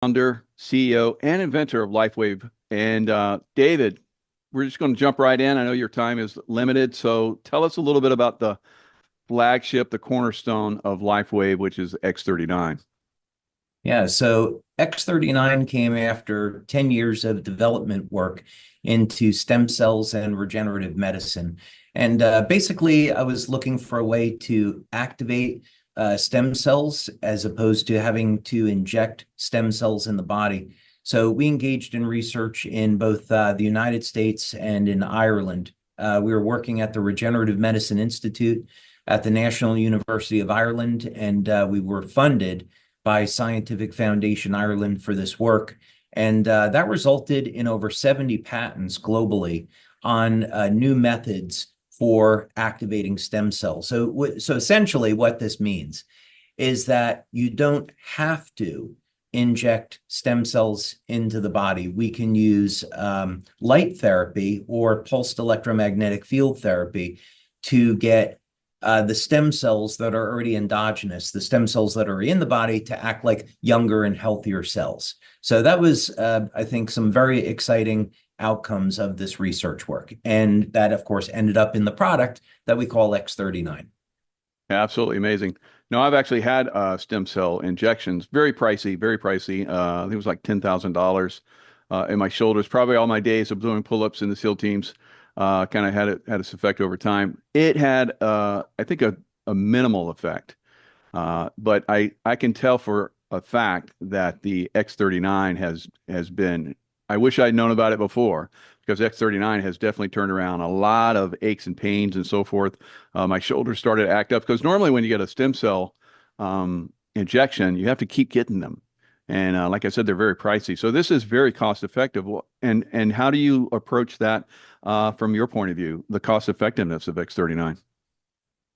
Founder, CEO, and inventor of LifeWave. And David, we're just going to jump right in. I know your time is limited, so tell us a little bit about the flagship, the cornerstone of LifeWave, which is X39. Yeah, so X39 came after 10 years of development work into stem cells and regenerative medicine. And basically, I was looking for a way to activate stem cells as opposed to having to inject stem cells in the body. So we engaged in research in both the United States and in Ireland. We were working at the Regenerative Medicine Institute at the National University of Ireland, and we were funded by Scientific Foundation Ireland for this work. And that resulted in over 70 patents globally on new methods for activating stem cells. So essentially what this means is that you don't have to inject stem cells into the body. We can use light therapy or pulsed electromagnetic field therapy to get the stem cells that are already endogenous, the stem cells that are in the body, to act like younger and healthier cells. So that was, I think, some very exciting outcomes of this research work. And that, of course, ended up in the product that we call X39. Absolutely amazing. No, I've actually had stem cell injections. Very pricey, very pricey. I think it was like $10,000 in my shoulders. Probably all my days of doing pull-ups in the SEAL teams kind of had its effect over time. It had, I think, a minimal effect. But I can tell for a fact that the X39 has been, I wish I'd known about it before, because X39 has definitely turned around a lot of aches and pains and so forth. My shoulders started to act up because normally when you get a stem cell injection, you have to keep getting them. And like I said, they're very pricey. So this is very cost effective. And how do you approach that from your point of view, the cost effectiveness of X39?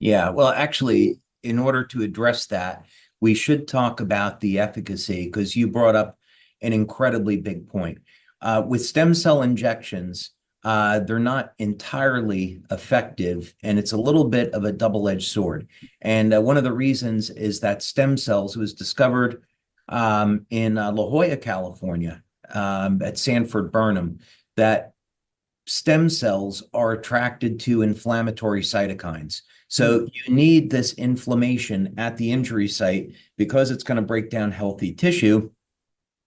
Yeah, well, actually, in order to address that, we should talk about the efficacy, because you brought up an incredibly big point. With stem cell injections, they're not entirely effective, and it's a little bit of a double-edged sword. And one of the reasons is that stem cells was discovered in La Jolla, California, at Sanford Burnham, that stem cells are attracted to inflammatory cytokines. So you need this inflammation at the injury site because it's going to break down healthy tissue.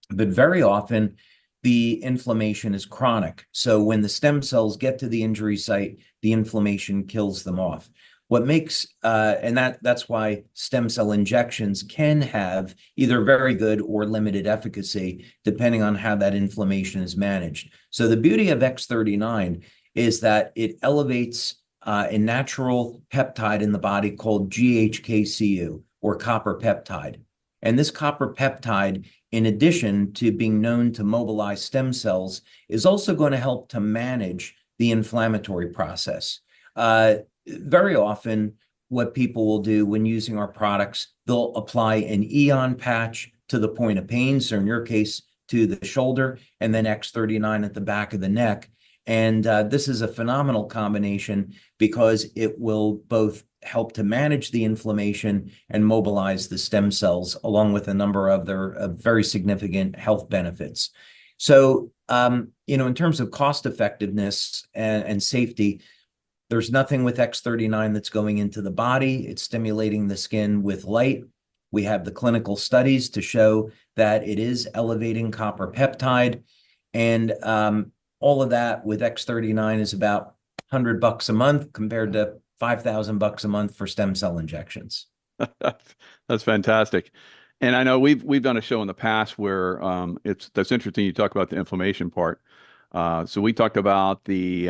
But very often, the inflammation is chronic. So when the stem cells get to the injury site, the inflammation kills them off. What makes, and that's why stem cell injections can have either very good or limited efficacy, depending on how that inflammation is managed. So the beauty of X39 is that it elevates a natural peptide in the body called GHK-Cu, or copper peptide. And this copper peptide, in addition to being known to mobilize stem cells, is also going to help to manage the inflammatory process. Very often, what people will do when using our products, they'll apply an Eon patch to the point of pain, so in your case, to the shoulder, and then X39 at the back of the neck. And this is a phenomenal combination because it will both help to manage the inflammation and mobilize the stem cells, along with a number of other very significant health benefits. So, in terms of cost effectiveness and safety, there's nothing with X39 that's going into the body. It's stimulating the skin with light. We have the clinical studies to show that it is elevating copper peptide. And all of that with X39 is about $100 a month compared to $5,000 a month for stem cell injections. That's fantastic. And I know we've done a show in the past where that's interesting. You talk about the inflammation part. So we talked about the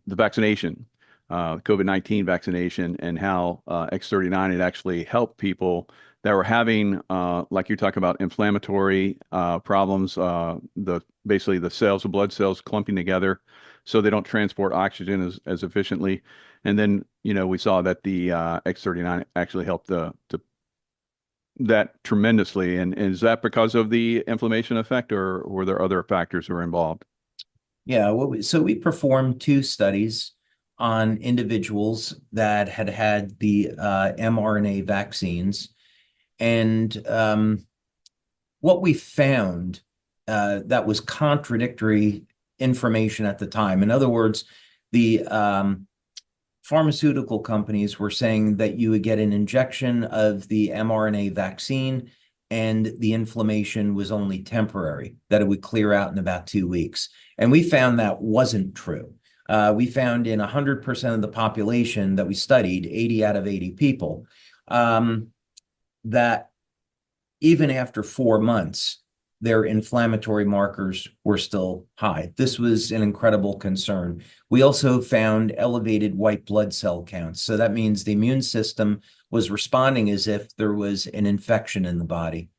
vaccination, COVID-19 vaccination, and how X39 had actually helped people that were having, like you're talking about, inflammatory problems, basically the cells, the blood cells clumping together so they don't transport oxygen as efficiently. And then, we saw that the X39 actually helped that tremendously. And is that because of the inflammation effect, or were there other factors that were involved? Yeah, so we performed two studies on individuals that had had the mRNA vaccines. And what we found that was contradictory information at the time. In other words, the pharmaceutical companies were saying that you would get an injection of the mRNA vaccine and the inflammation was only temporary, that it would clear out in about 2 weeks. And we found that wasn't true. We found in 100% of the population that we studied, 80 out of 80 people, that even after 4 months, their inflammatory markers were still high. This was an incredible concern. We also found elevated white blood cell counts. So that means the immune system was responding as if there was an infection in the body.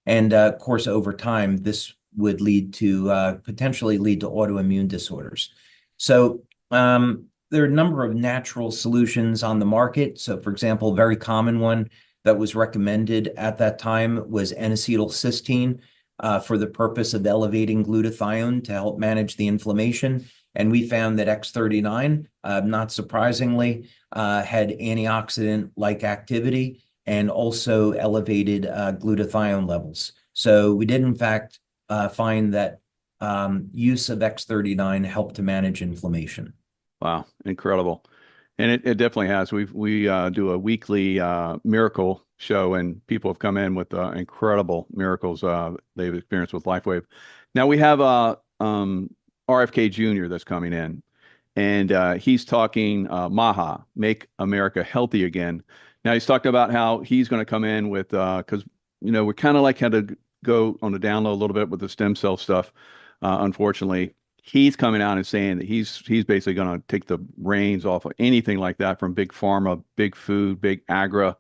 And of course, over time, this would lead to potentially lead to autoimmune disorders. So there are a number of natural solutions on the market. So for example, a very common one that was recommended at that time was N-acetylcysteine for the purpose of elevating glutathione to help manage the inflammation. And we found that X39, not surprisingly, had antioxidant-like activity and also elevated glutathione levels. So we did, in fact, find that use of X39 helped to manage inflammation. Wow, incredible. And it definitely has. We do a weekly miracle show, and people have come in with incredible miracles they've experienced with LifeWave. Now we have RFK Jr. that's coming in, and he's talking Maha, Make America Healthy Again. Now he's talking about how he's going to come in with, because we kind of like had to go on the down low a little bit with the stem cell stuff. Unfortunately, he's coming out and saying that he's basically going to take the reins off of anything like that from big pharma, big food, big agri.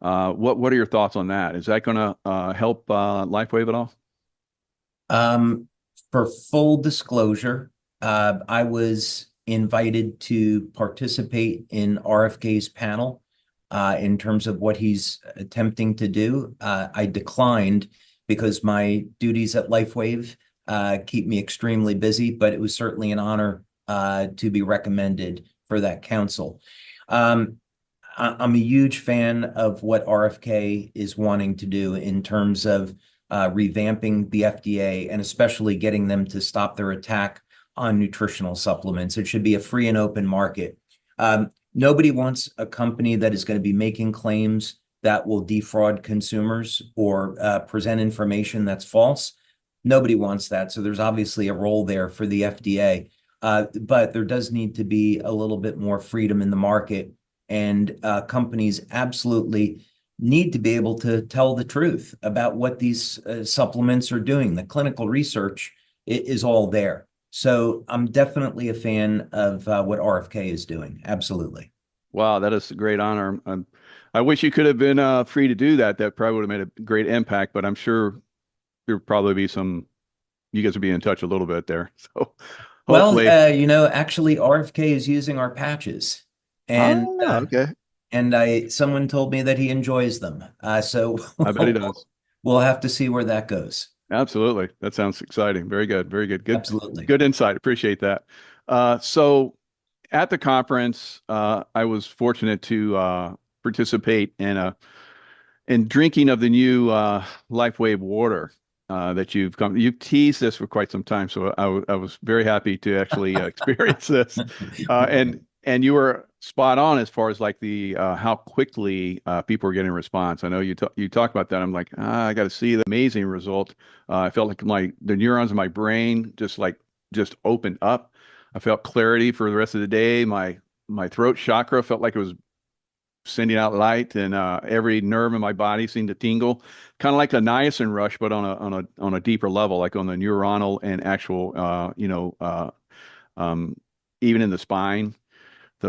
What are your thoughts on that? Is that going to help LifeWave at all? For full disclosure, I was invited to participate in RFK's panel in terms of what he's attempting to do. I declined because my duties at LifeWave keep me extremely busy, but it was certainly an honor to be recommended for that council. I'm a huge fan of what RFK is wanting to do in terms of revamping the FDA and especially getting them to stop their attack on nutritional supplements. It should be a free and open market. Nobody wants a company that is going to be making claims that will defraud consumers or present information that's false. Nobody wants that. So there's obviously a role there for the FDA. But there does need to be a little bit more freedom in the market. And companies absolutely need to be able to tell the truth about what these supplements are doing. The clinical research is all there. So I'm definitely a fan of what RFK is doing. Absolutely. Wow, that is a great honor. I wish you could have been free to do that. That probably would have made a great impact, but I'm sure there'll probably be you guys will be in touch a little bit there. So hopefully. Well, actually RFK is using our patches. And Okay. And someone told me that he enjoys them. So I bet he does. We'll have to see where that goes. Absolutely. That sounds exciting. Very good. Very good. Good. Absolutely. Good insight. Appreciate that. So at the conference, I was fortunate to participate in drinking of the new LifeWave water that you've teased this for quite some time. So I was very happy to actually experience this. And you were spot on as far as like the how quickly people are getting a response. I know you talk about that. I'm like, I got to see the amazing result. I felt like the neurons in my brain just opened up. I felt clarity for the rest of the day. My throat chakra felt like it was sending out light, and every nerve in my body seemed to tingle, kind of like a niacin rush, but on a deeper level, like on the neuronal and actual, even in the spine.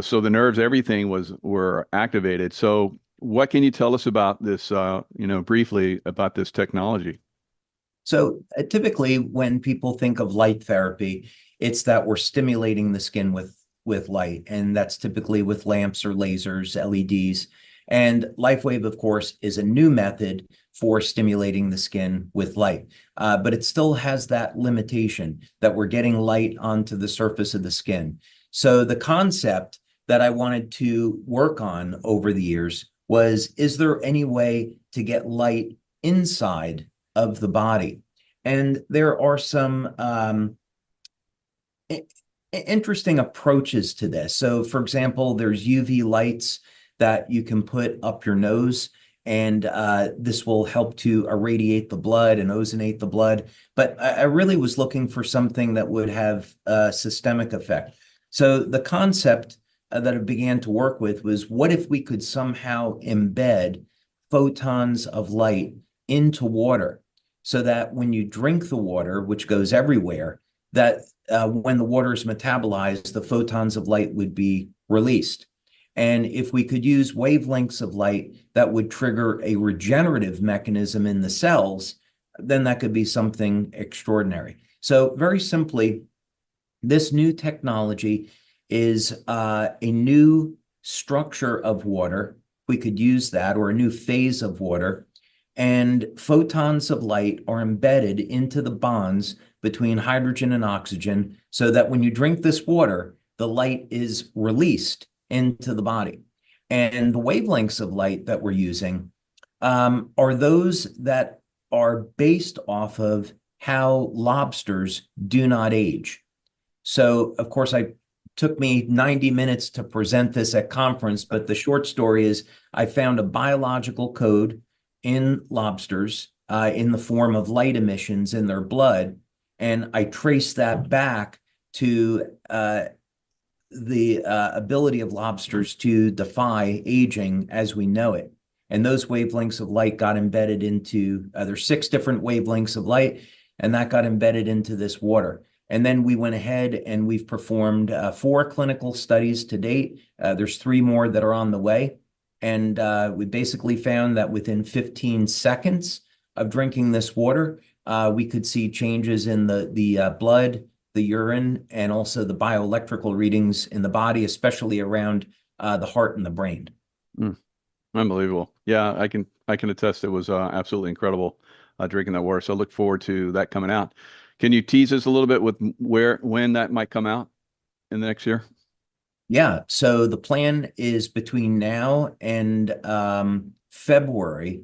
So the nerves, everything were activated. So what can you tell us about this, briefly about this technology? So typically when people think of light therapy, it's that we're stimulating the skin with light, and that's typically with lamps or lasers, LEDs. And LifeWave, of course, is a new method for stimulating the skin with light. But it still has that limitation that we're getting light onto the surface of the skin. So the concept that I wanted to work on over the years was, is there any way to get light inside of the body. And there are some interesting approaches to this. So, for example, there's UV lights that you can put up your nose, and this will help to irradiate the blood and ozonate the blood. But I really was looking for something that would have a systemic effect. So the concept that I began to work with was, what if we could somehow embed photons of light into water so that when you drink the water, which goes everywhere, that when the water is metabolized, the photons of light would be released. And if we could use wavelengths of light that would trigger a regenerative mechanism in the cells, then that could be something extraordinary. So very simply, this new technology is a new structure of water. We could use that, or a new phase of water. And photons of light are embedded into the bonds between hydrogen and oxygen, so that when you drink this water, the light is released into the body. And the wavelengths of light that we're using are those that are based off of how lobsters do not age. So, of course, it took me 90 minutes to present this at conference, but the short story is I found a biological code in lobsters in the form of light emissions in their blood. And I traced that back to the ability of lobsters to defy aging as we know it. And those wavelengths of light got embedded into, there's 6 different wavelengths of light, and that got embedded into this water. And then we went ahead and we've performed 4 clinical studies to date. There's 3 more that are on the way. And we basically found that within 15 seconds of drinking this water, we could see changes in the blood, the urine, and also the bioelectrical readings in the body, especially around the heart and the brain. Unbelievable. Yeah, I can attest it was absolutely incredible drinking that water. So I look forward to that coming out. Can you tease us a little bit with when that might come out in the next year? Yeah, so the plan is between now and February,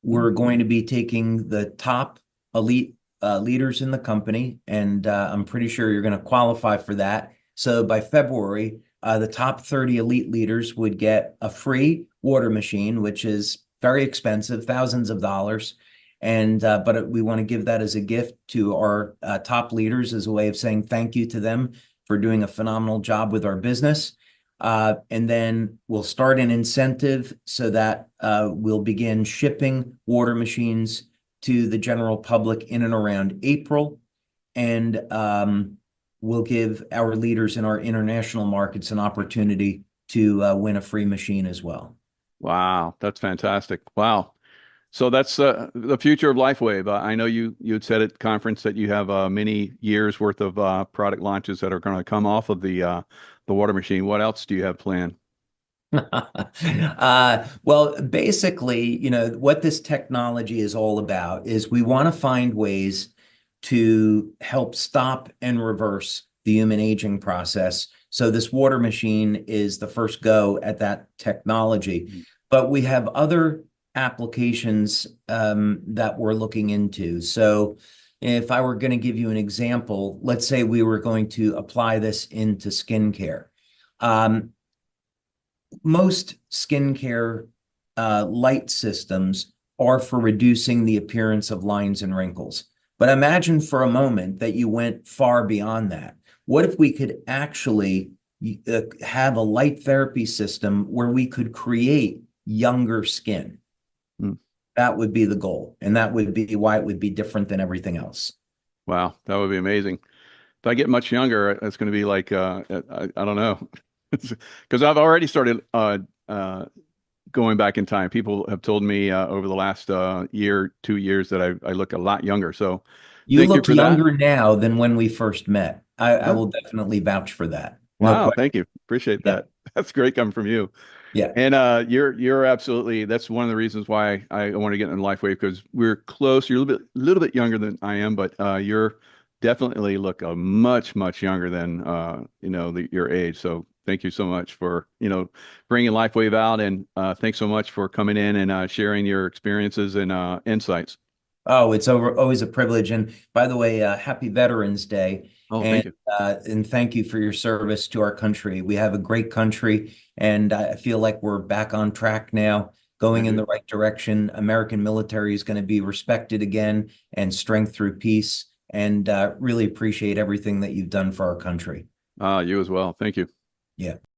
we're going to be taking the top elite leaders in the company, and I'm pretty sure you're going to qualify for that. So by February, the top 30 elite leaders would get a free water machine, which is very expensive, thousands of dollars. And but we want to give that as a gift to our top leaders as a way of saying thank you to them for doing a phenomenal job with our business. And then we'll start an incentive so that we'll begin shipping water machines to the general public in and around April. And we'll give our leaders in our international markets an opportunity to win a free machine as well. Wow, that's fantastic. Wow. So that's the future of LifeWave. I know you had said at conference that you have many years worth of product launches that are going to come off of the water machine. What else do you have planned? Well, basically, what this technology is all about is we want to find ways to help stop and reverse the human aging process. So this water machine is the first go at that technology, but we have other applications that we're looking into. So if I were going to give you an example, let's say we were going to apply this into skincare. Most skincare light systems are for reducing the appearance of lines and wrinkles. But imagine for a moment that you went far beyond that. What if we could actually have a light therapy system where we could create younger skin? That would be the goal. And that would be why it would be different than everything else. Wow, that would be amazing. If I get much younger, it's going to be like, I don't know, because I've already started going back in time. People have told me over the last year, 2 years that I look a lot younger. So You thank you look for that. younger now than when we first met. I Yeah. will definitely vouch for that. No Wow, question. thank you. Appreciate Yeah. that. That's great coming from you. Yeah. And you're absolutely, that's one of the reasons why I want to get in LifeWave, because we're close. You're a little bit younger than I am, but you're definitely look much younger than your age. So thank you so much for bringing LifeWave out, and thanks so much for coming in and sharing your experiences and insights. Oh, it's always a privilege. And by the way, happy Veterans Day. Oh, thank you. And thank you for your service to our country. We have a great country, and I feel like we're back on track now, I going in do. the right direction. American military is going to be respected again, and strength through peace. And really appreciate everything that you've done for our country. You as well. Thank you. Yeah.